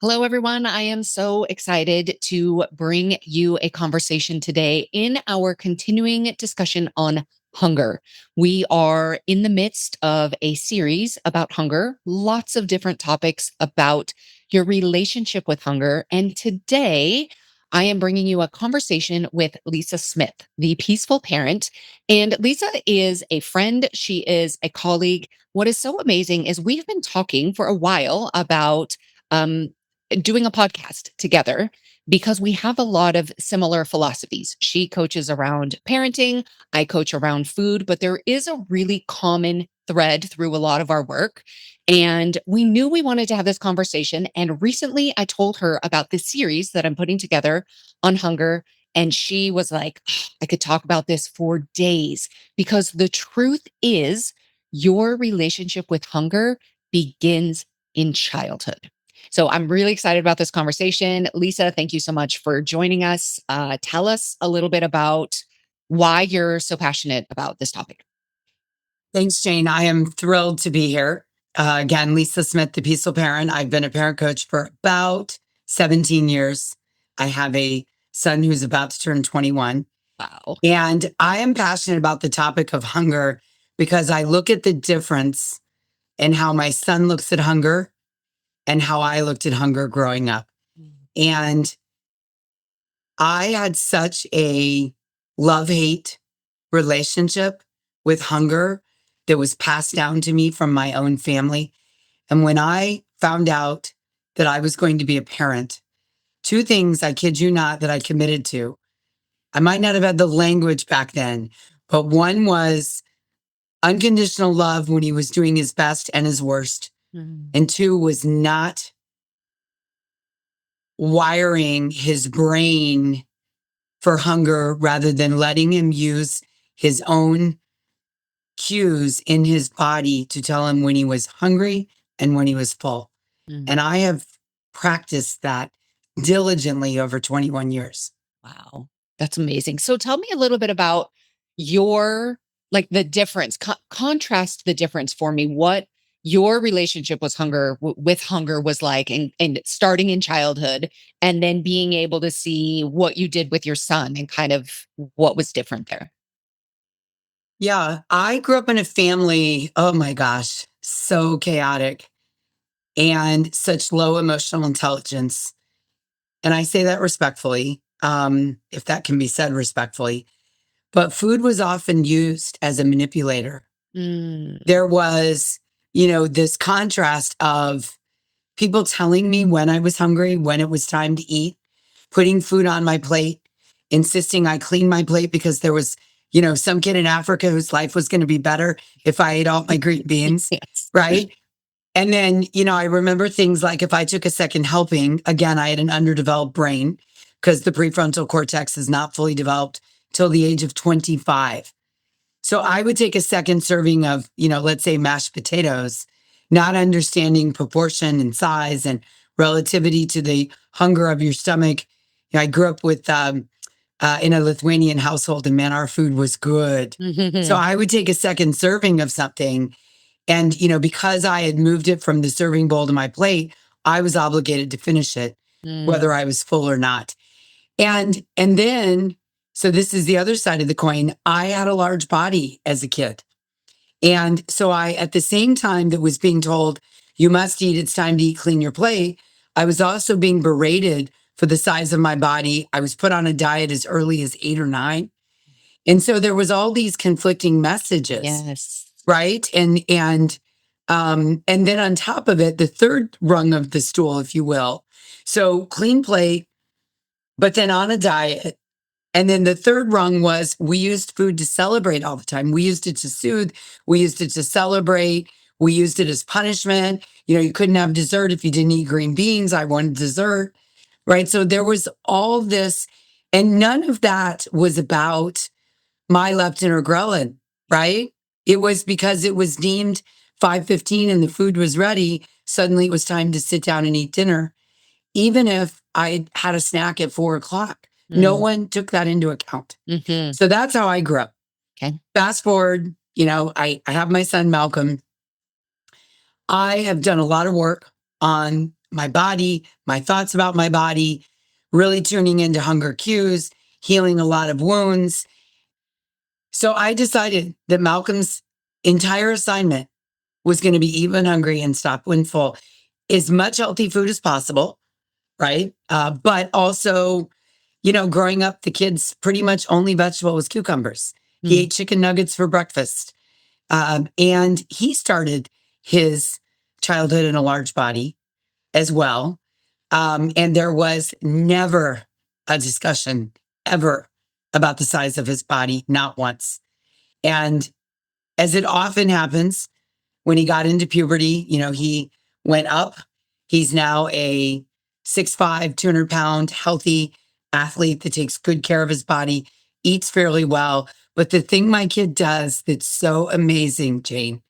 Hello, everyone. I am so excited to bring you a conversation today in our continuing discussion on hunger. We are in the midst of a series about hunger, lots of different topics about your relationship with hunger. And today, I am bringing you a conversation with Lisa Smith, the peaceful parent. And Lisa is a friend, she is a colleague. What is so amazing is we've been talking for a while about um, doing a podcast together because we have a lot of similar philosophies. She coaches around parenting, I coach around food, but there is a really common thread through a lot of our work. And we knew we wanted to have this conversation. And recently I told her about this series that I'm putting together on hunger. And she was like, I could talk about this for days because the truth is, your relationship with hunger begins in childhood. So I'm really excited about this conversation. Lisa, thank you so much for joining us. Tell us a little bit about why you're so passionate about this topic. Thanks, Jane. I am thrilled to be here. Again, Lisa Smith, the peaceful parent. I've been a parent coach for about 17 years. I have a son who's about to turn 21. Wow. And I am passionate about the topic of hunger because I look at the difference in how my son looks at hunger and how I looked at hunger growing up. And I had such a love-hate relationship with hunger that was passed down to me from my own family. And when I found out that I was going to be a parent, two things, I kid you not, that I committed to. I might not have had the language back then, but one was unconditional love when he was doing his best and his worst. And two was not wiring his brain for hunger rather than letting him use his own cues in his body to tell him when he was hungry and when he was full. And I have practiced that diligently over 21 years. Wow. That's amazing. So tell me a little bit about your, like the difference, contrast the difference for me, what your relationship with hunger was like and starting in childhood and then being able to see what you did with your son and kind of what was different there. Yeah, I grew up in a family, oh my gosh, so chaotic and such low emotional intelligence. And I say that respectfully, if that can be said respectfully. But food was often used as a manipulator. There was, this contrast of people telling me when I was hungry, when it was time to eat, putting food on my plate, insisting I clean my plate because there was, some kid in Africa whose life was going to be better if I ate all my green beans, Yes. right? And then, I remember things like if I took a second helping, again, I had an underdeveloped brain because the prefrontal cortex is not fully developed till the age of 25. So I would take a second serving of, let's say mashed potatoes, not understanding proportion and size and relativity to the hunger of your stomach. I grew up with in a Lithuanian household, and man, our food was good. So I would take a second serving of something, and because I had moved it from the serving bowl to my plate, I was obligated to finish it, whether I was full or not. And then, so this is the other side of the coin. I had a large body as a kid. And so at the same time that was being told, you must eat, it's time to eat, clean your plate, I was also being berated for the size of my body. I was put on a diet as early as 8 or 9. And so there was all these conflicting messages. Yes. Right. And then on top of it, the third rung of the stool, if you will. So clean plate, but then on a diet. And then the third rung was we used food to celebrate all the time. We used it to soothe. We used it to celebrate. We used it as punishment. You couldn't have dessert if you didn't eat green beans. I wanted dessert. Right. So there was all this, and none of that was about my leptin or ghrelin, right? It was because it was deemed 5:15 and the food was ready. Suddenly it was time to sit down and eat dinner. Even if I had a snack at 4 o'clock, no one took that into account. So that's how I grew up. Okay. Fast forward, I have my son, Malcolm. I have done a lot of work on my body, my thoughts about my body, really tuning into hunger cues, healing a lot of wounds. So I decided that Malcolm's entire assignment was going to be eat when hungry and stop when full. As much healthy food as possible, right? But also, growing up, the kid's pretty much only vegetable was cucumbers. He ate chicken nuggets for breakfast. And he started his childhood in a large body as well. And there was never a discussion ever about the size of his body, not once. And as it often happens, when he got into puberty, he went up. He's now a 6'5", 200-pound healthy athlete that takes good care of his body, eats fairly well. But the thing my kid does that's so amazing, Jane,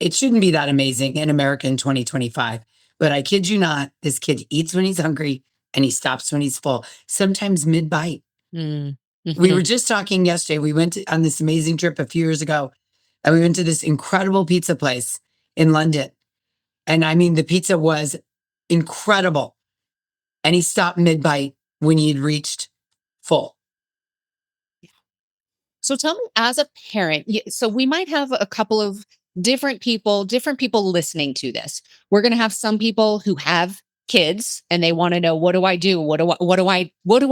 it shouldn't be that amazing in America in 2025. But I kid you not, this kid eats when he's hungry and he stops when he's full, sometimes mid-bite. We were just talking yesterday. We went on this amazing trip a few years ago, and we went to this incredible pizza place in London. And I mean, the pizza was incredible. And he stopped mid-bite when he had reached full. So tell me, as a parent, so we might have a couple of different people listening to this. We're going to have some people who have kids and they want to know, what do I do? What do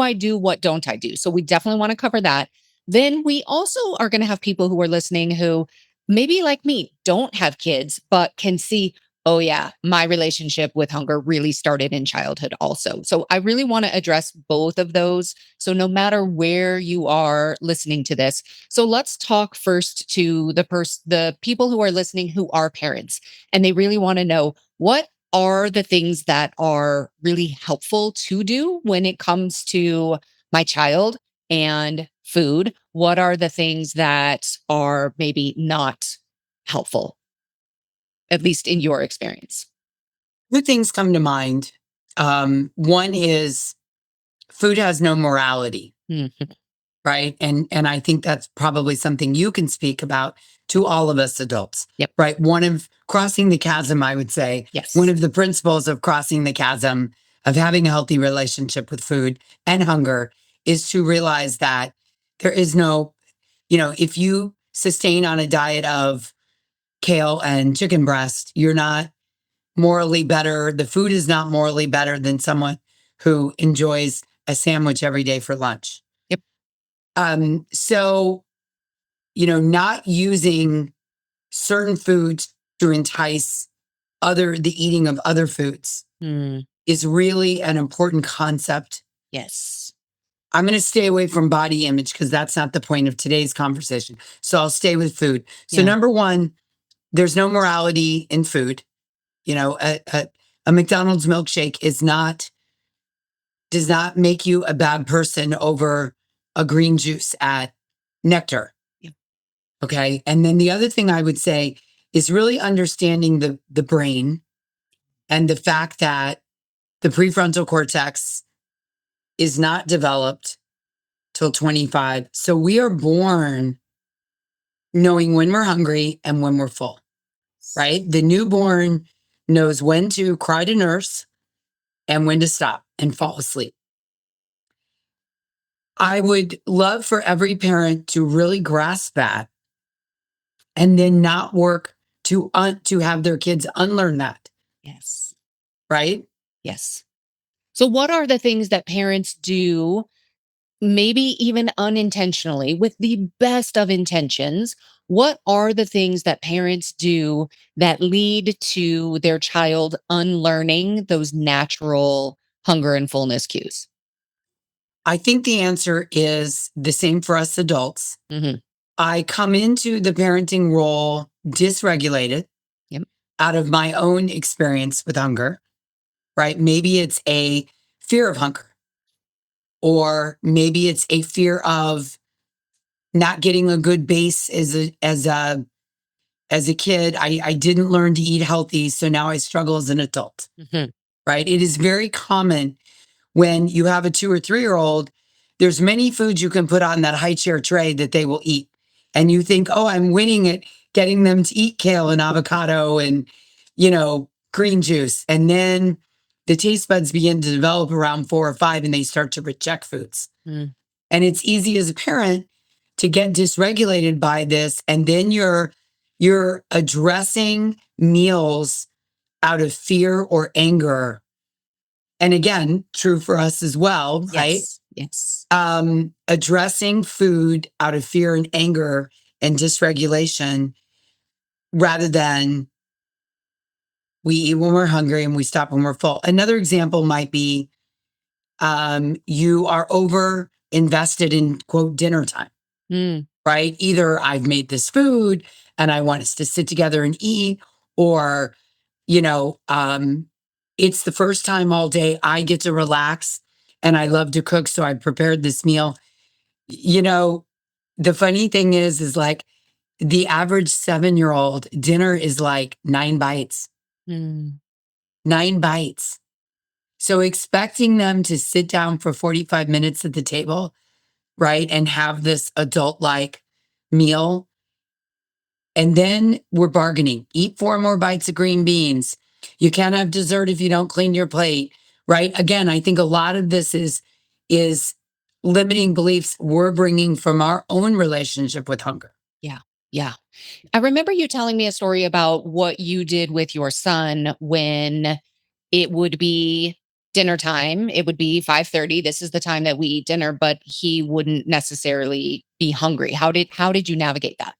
I do? What don't I do? So we definitely want to cover that. Then we also are going to have people who are listening who maybe like me don't have kids, but can see, oh yeah, my relationship with hunger really started in childhood also. So I really want to address both of those. So no matter where you are listening to this, so let's talk first to the people who are listening who are parents, and they really want to know, what are the things that are really helpful to do when it comes to my child and food? What are the things that are maybe not helpful, at least in your experience? Two things come to mind. One is food has no morality, Mhm. right? And I think that's probably something you can speak about to all of us adults, Yep. right? One of crossing the chasm, I would say, Yes. one of the principles of crossing the chasm of having a healthy relationship with food and hunger is to realize that there is no, if you sustain on a diet of kale and chicken breast, you're not morally better. The food is not morally better than someone who enjoys a sandwich every day for lunch. Yep. So, not using certain foods to entice the eating of other foods Mm, is really an important concept. yes. I'm going to stay away from body image because that's not the point of today's conversation. So I'll stay with food. So Yeah. number one, there's no morality in food. A McDonald's milkshake does not make you a bad person over a green juice at Nectar. Yeah. Okay. And then the other thing I would say is really understanding the brain and the fact that the prefrontal cortex is not developed till 25. So we are born knowing when we're hungry and when we're full, right? The newborn knows when to cry to nurse and when to stop and fall asleep. I would love for every parent to really grasp that and then not work to have their kids unlearn that, Yes. right? Yes. So what are the things that parents do, maybe even unintentionally, with the best of intentions? What are the things that parents do that lead to their child unlearning those natural hunger and fullness cues? I think the answer is the same for us adults. Hmm. I come into the parenting role dysregulated Yep. out of my own experience with hunger, right? Maybe it's a fear of hunger, or maybe it's a fear of not getting a good base as a kid. I didn't learn to eat healthy, so now I struggle as an adult, Hmm. right? It is very common when you have a 2 or 3-year-old, there's many foods you can put on that high chair tray that they will eat. And you think, oh, I'm winning at getting them to eat kale and avocado and, green juice. And then the taste buds begin to develop around 4 or 5 and they start to reject foods. Mm. And it's easy as a parent to get dysregulated by this. And then you're addressing meals out of fear or anger. And again, true for us as well, right? Yes. Yes. Addressing food out of fear and anger and dysregulation rather than we eat when we're hungry and we stop when we're full. Another example might be you are over invested in quote dinner time, Mm. right? Either I've made this food and I want us to sit together and eat, or, you know, it's the first time all day I get to relax and I love to cook. So I prepared this meal. You know, the funny thing is like the average 7-year-old dinner is like 9 bites, Mm. 9 bites. So expecting them to sit down for 45 minutes at the table, right, and have this adult like meal. And then we're bargaining. Eat 4 more bites of green beans. You can't have dessert if you don't clean your plate, right? Again, I think a lot of this is limiting beliefs we're bringing from our own relationship with hunger. Yeah. Yeah. I remember you telling me a story about what you did with your son when it would be dinner time. It would be 5:30. This is the time that we eat dinner, but he wouldn't necessarily be hungry. How did you navigate that?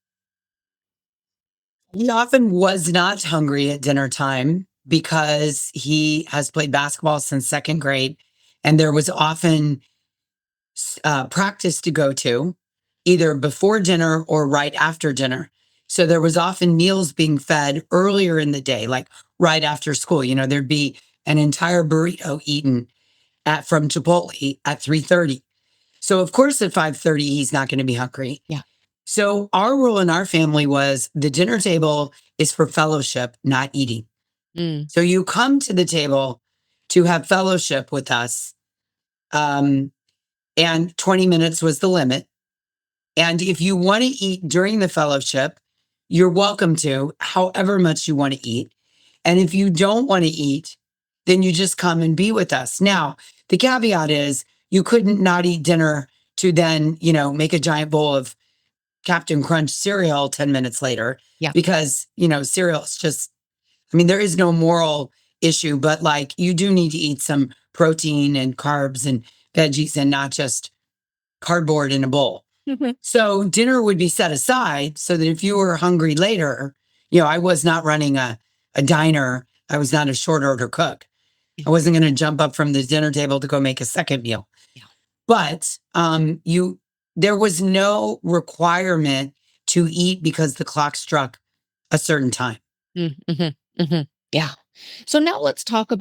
He often was not hungry at dinner time because he has played basketball since second grade. And there was often practice to go to either before dinner or right after dinner. So there was often meals being fed earlier in the day, like right after school. You know, there'd be an entire burrito eaten at from Chipotle at 3:30. So of course at 5:30 he's not going to be hungry. Yeah. So our rule in our family was the dinner table is for fellowship, not eating. Mm. So you come to the table to have fellowship with us. Um, and 20 minutes was the limit. And if you want to eat during the fellowship, you're welcome to, however much you want to eat. And if you don't want to eat, then you just come and be with us. Now, the caveat is you couldn't not eat dinner to then, you know, make a giant bowl of Captain Crunch cereal 10 minutes later, Yeah. because, you know, cereal is just, I mean, there is no moral issue, but like you do need to eat some protein and carbs and veggies and not just cardboard in a bowl. Mhm. So dinner would be set aside so that if you were hungry later, you know, I was not running a diner. I was not a short order cook. Yeah. I wasn't going to jump up from the dinner table to go make a second meal. Yeah. But there was no requirement to eat because the clock struck a certain time. Mhm. Mhm. Yeah. So now let's talk to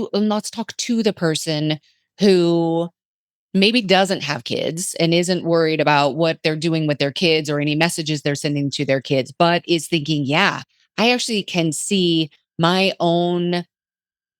the person who maybe doesn't have kids and isn't worried about what they're doing with their kids or any messages they're sending to their kids, but is thinking, yeah, I actually can see my own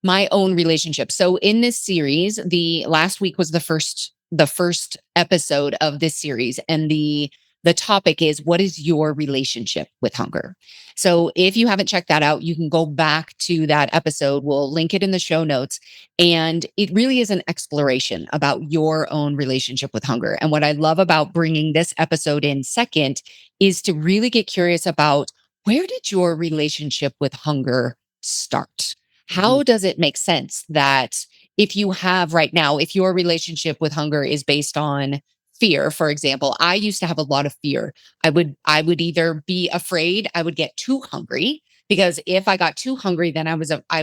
relationship. So in this series, the last week was the first episode of this series, and the topic is, what is your relationship with hunger? So if you haven't checked that out, you can go back to that episode. We'll link it in the show notes. And it really is an exploration about your own relationship with hunger. And what I love about bringing this episode in second is to really get curious about, where did your relationship with hunger start? Mhm. How does it make sense that if you have right now, if your relationship with hunger is based on fear, for example, I used to have a lot of fear. I would either be afraid I would get too hungry, because if I got too hungry, then I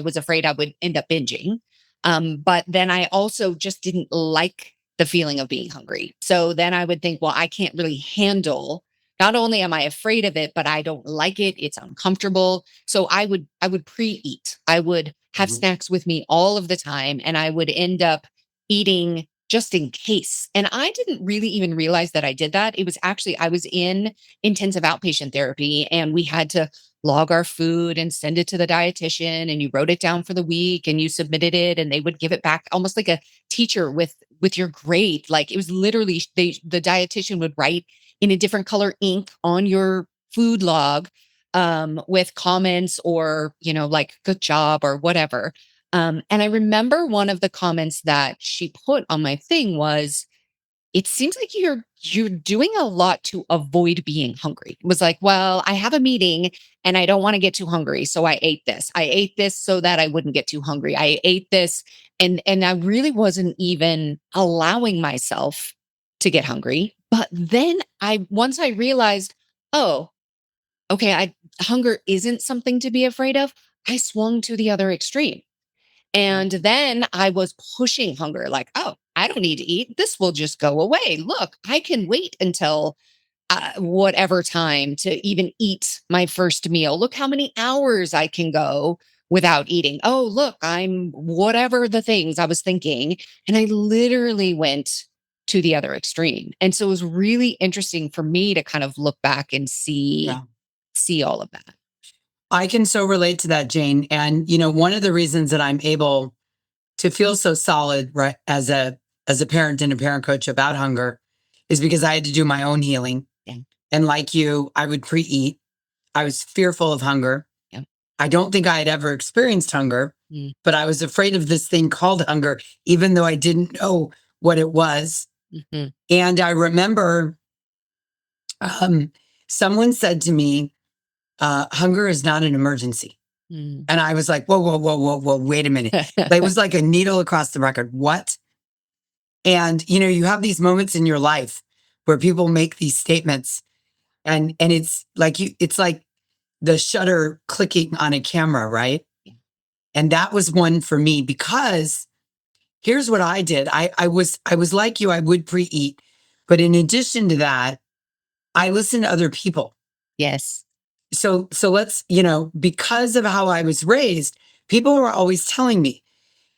was afraid I would end up binging. But then I also just didn't like the feeling of being hungry. So then I would think, well, I can't really handle, not only am I afraid of it, but I don't like it. It's uncomfortable. So I would pre-eat. I would have Mhm. snacks with me all of the time, and I would end up eating just in case. And I didn't really even realize that I did that. It was actually, I was in intensive outpatient therapy, and we had to log our food and send it to the dietitian, and you wrote it down for the week and you submitted it, and they would give it back almost like a teacher with your grade. Like, it was literally, the dietitian would write in a different color ink on your food log, with comments or, like, good job or whatever. And I remember one of the comments that she put on my thing was, it seems like you're doing a lot to avoid being hungry. It was like, well, I have a meeting and I don't want to get too hungry, so I ate this. I ate this so that I wouldn't get too hungry. I ate this and I really wasn't even allowing myself to get hungry. But then I once I realized, oh, okay, I hunger isn't something to be afraid of. I swung to the other extreme. Yep. And then I was pushing hunger like, oh, I don't need to eat. This will just go away. Look, I can wait until whatever time to even eat my first meal. Look how many hours I can go without eating. Oh, look, I'm whatever the things I was thinking. And I literally went to the other extreme. And so it was really interesting for me to kind of look back and see Yeah. all of that. I can so relate to that, Jane. And one of the reasons that I'm able to feel so solid, right, as a parent and a parent coach about hunger is because I had to do my own healing. Yeah. And like you, I would pre-eat. I was fearful of hunger. Yeah. I don't think I had ever experienced hunger, Mm. but I was afraid of this thing called hunger, even though I didn't know what it was. Mm-hmm. And I remember someone said to me, hunger is not an emergency. Mm. And I was like, whoa, whoa, whoa, whoa, whoa, wait a minute. It was like a needle across the record. What? And you have these moments in your life where people make these statements and it's like the shutter clicking on a camera, right? And that was one for me because here's what I did. I was like you, I would pre-eat. But in addition to that, I listened to other people. Yes. So let's, because of how I was raised, people were always telling me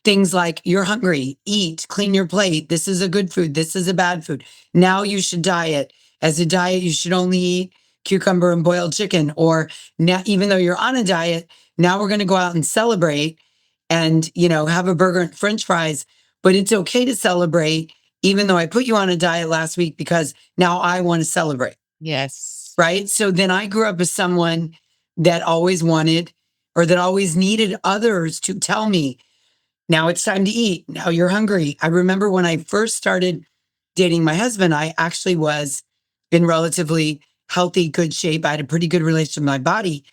things like, you're hungry, eat, clean your plate. This is a good food. This is a bad food. Now you should diet. As a diet, you should only eat cucumber and boiled chicken. Or now, even though you're on a diet, now we're going to go out and celebrate and, have a burger and French fries. But it's okay to celebrate, even though I put you on a diet last week because now I want to celebrate. Yes. Right. So then I grew up as someone that always wanted or that always needed others to tell me, now it's time to eat. Now you're hungry. I remember when I first started dating my husband, I actually was in relatively healthy, good shape. I had a pretty good relationship with my body,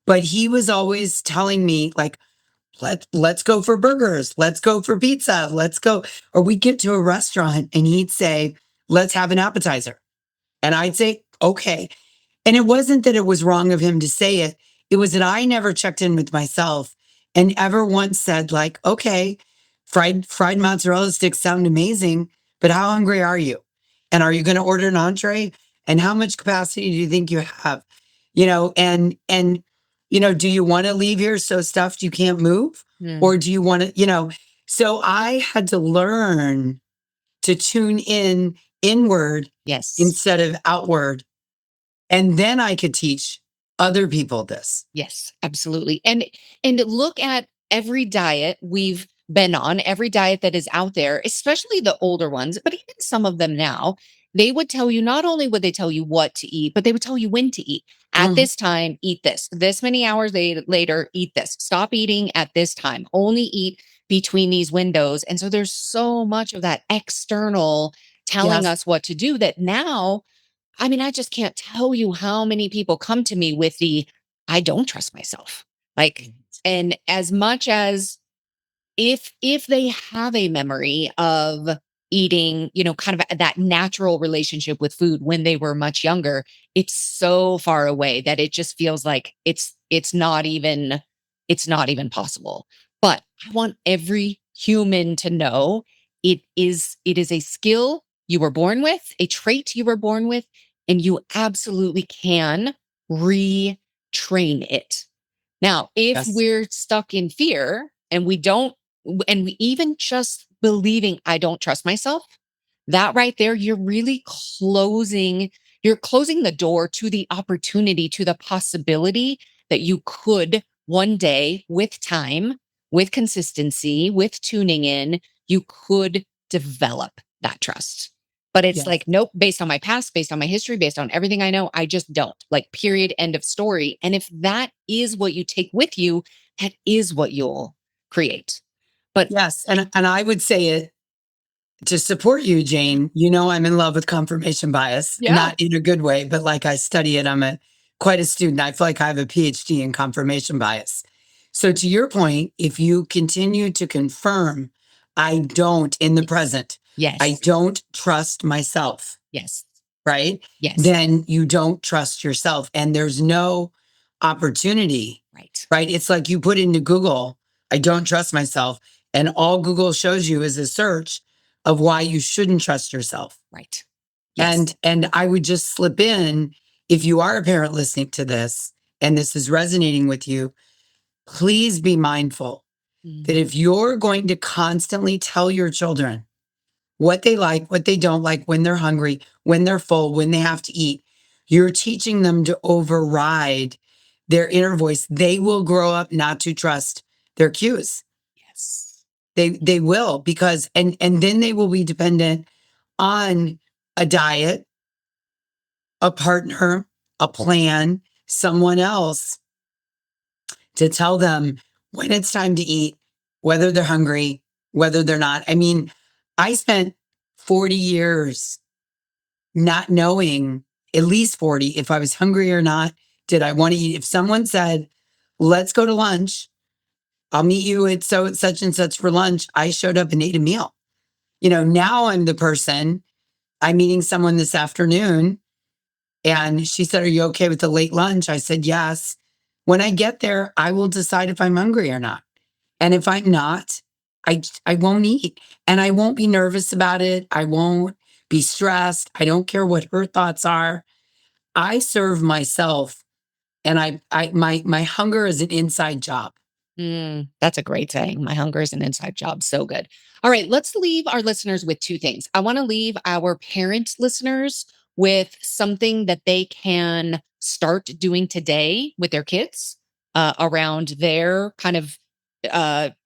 but he was always telling me like, let's go for burgers. Let's go for pizza. Let's go. Or we'd get to a restaurant and he'd say, let's have an appetizer. And I'd say, okay. And it wasn't that it was wrong of him to say it. It was that I never checked in with myself and ever once said like, okay, fried mozzarella sticks sound amazing, but how hungry are you? And are you going to order an entree? And how much capacity do you think you have? Do you want to leave here so stuffed you can't move? Mm. Or do you want to, so I had to learn to tune in inward Yes. instead of outward. And then I could teach other people this. Yes, absolutely. And look at every diet we've been on, every diet that is out there, especially the older ones, but even some of them now, they would tell you, not only would they tell you what to eat, but they would tell you when to eat. At Mhm. this time, eat this. This many hours later, eat this. Stop eating at this time. Only eat between these windows. And so there's so much of that external telling Yes. us what to do that now, I mean, I just can't tell you how many people come to me with the, I don't trust myself. Like, and as much as if they have a memory of eating, kind of that natural relationship with food when they were much younger, it's so far away that it just feels like it's not even possible. But I want every human to know it is a skill you were born with, a trait you were born with, and you absolutely can retrain it. Now, if Yes. we're stuck in fear and we don't, and we even just believing I don't trust myself, that right there, you're closing the door to the opportunity, to the possibility that you could one day, with time, with consistency, with tuning in, you could develop that trust. But it's Yes. like, nope, based on my past, based on my history, based on everything I know, I just don't. Like, period, end of story. And if that is what you take with you, that is what you'll create. But Yes. And I would say it to support you, Jane. You know, I'm in love with confirmation bias, yeah. not in a good way, but like I study it. I'm quite a student. I feel like I have a PhD in confirmation bias. So to your point, if you continue to confirm, I don't in the Yes. present, I Yes. don't trust myself, Yes. right? Yes. Then you don't trust yourself and there's no opportunity, Right. right? It's like you put into Google, I don't trust myself. And all Google shows you is a search of why you shouldn't trust yourself. Right. Yes. And I would just slip in, if you are a parent listening to this and this is resonating with you, please be mindful that Mm. if you're going to constantly tell your children what they like, what they don't like, when they're hungry, when they're full, when they have to eat, you're teaching them to override their inner voice. They will grow up not to trust their cues. Yes. They will, because and then they will be dependent on a diet, a partner, a plan, someone else to tell them when it's time to eat, whether they're hungry, whether they're not. I mean, I spent 40 years not knowing, at least 40, if I was hungry or not. Did I want to eat? If someone said, let's go to lunch, I'll meet you at such and such for lunch, I showed up and ate a meal. You know, now I'm the person, I'm meeting someone this afternoon and she said, are you okay with the late lunch? I said, yes. When I get there, I will decide if I'm hungry or not. And if I'm not, I won't eat and I won't be nervous about it. I won't be stressed. I don't care what her thoughts are. I serve myself and my hunger is an inside job. That's a great saying. My hunger is an inside job. So good. All right, let's leave our listeners with two things. I want to leave our parent listeners with something that they can start doing today with their kids around their kind of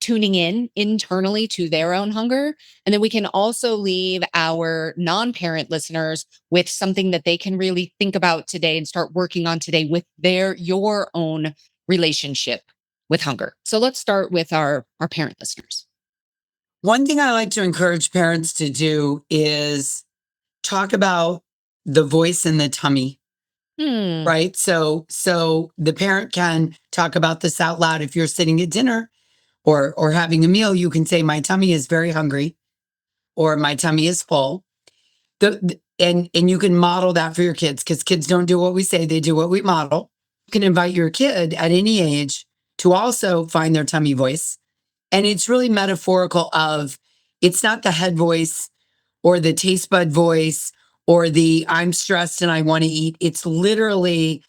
tuning in internally to their own hunger. And then we can also leave our non parent listeners with something that they can really think about today and start working on today with your own relationship with hunger. So let's start with our parent listeners. One thing I like to encourage parents to do is talk about the voice in the tummy, Hmm. right? So the parent can talk about this out loud. If you're sitting at dinner or having a meal, you can say, my tummy is very hungry or my tummy is full. And you can model that for your kids, because kids don't do what we say, they do what we model. You can invite your kid at any age to also find their tummy voice. And it's really metaphorical of, it's not the head voice or the taste bud voice or the I'm stressed and I want to eat. It's literally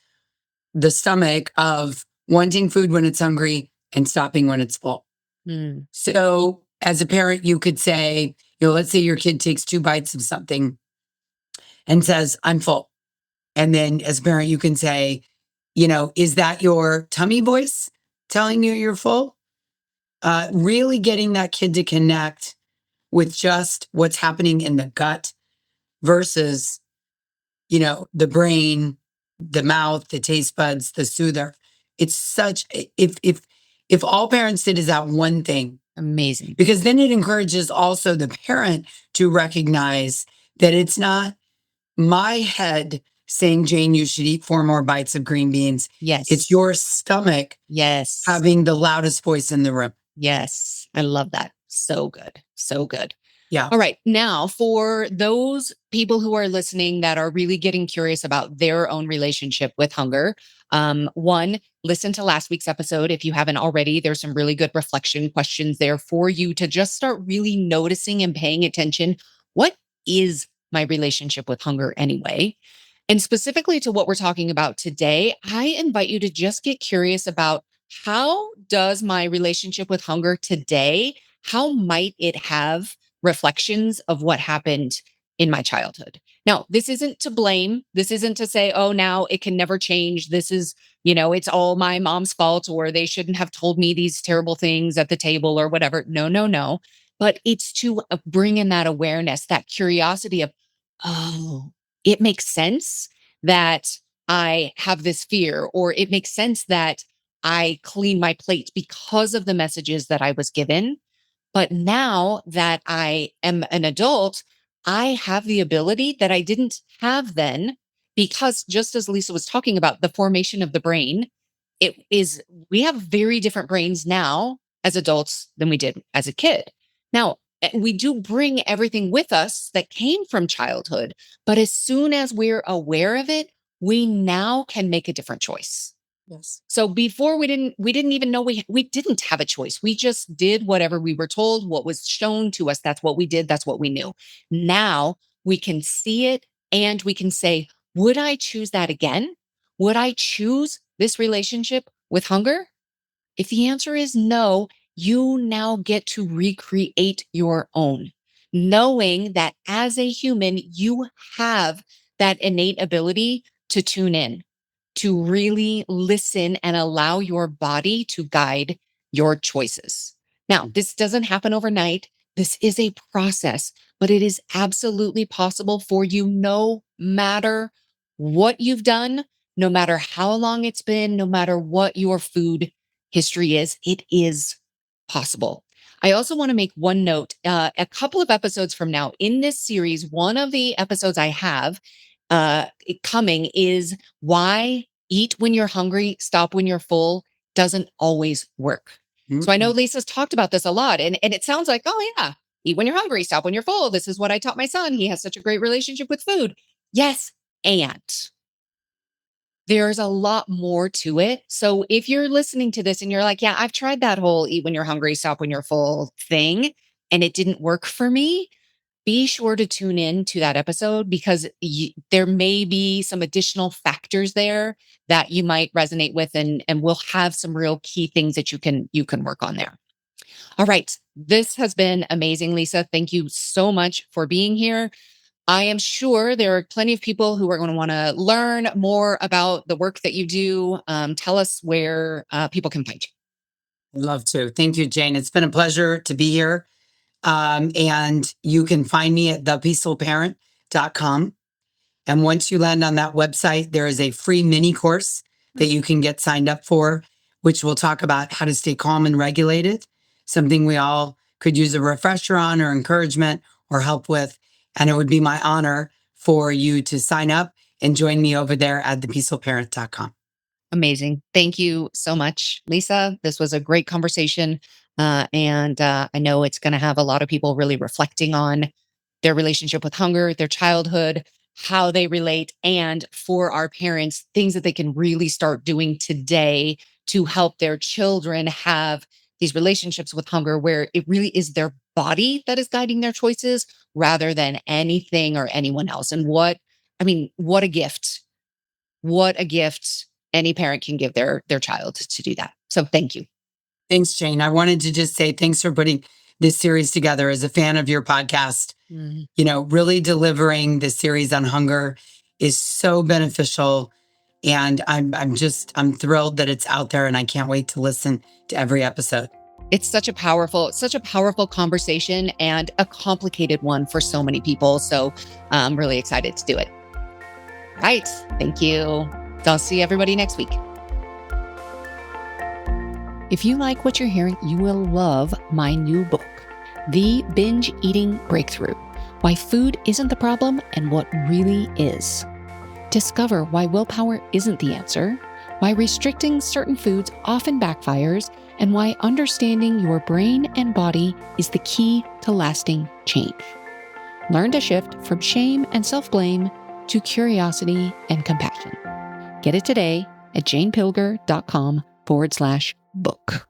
the stomach of wanting food when it's hungry and stopping when it's full. Hmm. So as a parent, you could say, you know, let's say your kid takes 2 bites of something and says, I'm full. And then as a parent, you can say, you know, is that your tummy voice telling you you're full? Really getting that kid to connect with just what's happening in the gut versus, you know, the brain, the mouth, the taste buds, the soother. It's such, if all parents did is that one thing, Amazing. because then it encourages also the parent to recognize that it's not my head saying, Jane, you should eat 4 more bites of green beans. Yes. It's your stomach Yes. having the loudest voice in the room. Yes. I love that. So good. So good. Yeah. All right. Now, for those people who are listening that are really getting curious about their own relationship with hunger, one, listen to last week's episode if you haven't already. There's some really good reflection questions there for you to just start really noticing and paying attention. What is my relationship with hunger anyway? And specifically to what we're talking about today, I invite you to just get curious about, how does my relationship with hunger today, how might it have reflections of what happened in my childhood? Now, this isn't to blame. This isn't to say, oh, now it can never change. This is, it's all my mom's fault, or they shouldn't have told me these terrible things at the table or whatever. No, no, no. But it's to bring in that awareness, that curiosity of, oh, it makes sense that I have this fear, or it makes sense that I clean my plate because of the messages that I was given. But now that I am an adult, I have the ability that I didn't have then, because just as Lisa was talking about the formation of the brain, it is, we have very different brains now as adults than we did as a kid. Now, we do bring everything with us that came from childhood, but as soon as we're aware of it, we now can make a different choice. Yes. So before we didn't even know we didn't have a choice. We just did whatever we were told, what was shown to us. That's what we did. That's what we knew. Now we can see it and we can say, would I choose that again? Would I choose this relationship with hunger? If the answer is no, you now get to recreate your own, knowing that as a human, you have that innate ability to tune in, to really listen and allow your body to guide your choices. Now, this doesn't happen overnight. This is a process, but it is absolutely possible for you no matter what you've done, no matter how long it's been, no matter what your food history is, it is possible. I also want to make one note. A couple of episodes from now in this series, one of the episodes I have coming is why eat when you're hungry, stop when you're full doesn't always work. So I know Lisa's talked about this a lot, and it sounds like, oh, yeah, eat when you're hungry, stop when you're full. This is what I taught my son. He has such a great relationship with food. Yes, and there's a lot more to it. So if you're listening to this and you're like, yeah, I've tried that whole eat when you're hungry, stop when you're full thing, and it didn't work for me, be sure to tune in to that episode because there may be some additional factors there that you might resonate with, and we'll have some real key things that you can work on there. All right. This has been amazing, Lisa. Thank you so much for being here. I am sure there are plenty of people who are going to want to learn more about the work that you do. Tell us where people can find you. I'd love to. Thank you, Jane. It's been a pleasure to be here. And you can find me at thepeacefulparent.com. And once you land on that website, there is a free mini course that you can get signed up for, which will talk about how to stay calm and regulated, something we all could use a refresher on or encouragement or help with. And it would be my honor for you to sign up and join me over there at thepeacefulparent.com. Amazing. Thank you so much, Lisa. This was a great conversation. And I know it's going to have a lot of people really reflecting on their relationship with hunger, their childhood, how they relate, and for our parents, things that they can really start doing today to help their children have these relationships with hunger where it really is their body that is guiding their choices rather than anything or anyone else. And what a gift. What a gift any parent can give their child to do that. So thank you. Thanks, Jane. I wanted to just say thanks for putting this series together. As a fan of your podcast, really delivering this series on hunger is so beneficial. And I'm thrilled that it's out there and I can't wait to listen to every episode. It's such a powerful conversation and a complicated one for so many people. So I'm really excited to do it. All right. Thank you. I'll see everybody next week. If you like what you're hearing, you will love my new book, The Binge Eating Breakthrough: Why Food Isn't the Problem and What Really Is. Discover why willpower isn't the answer, why restricting certain foods often backfires, and why understanding your brain and body is the key to lasting change. Learn to shift from shame and self-blame to curiosity and compassion. Get it today at janepilger.com/book.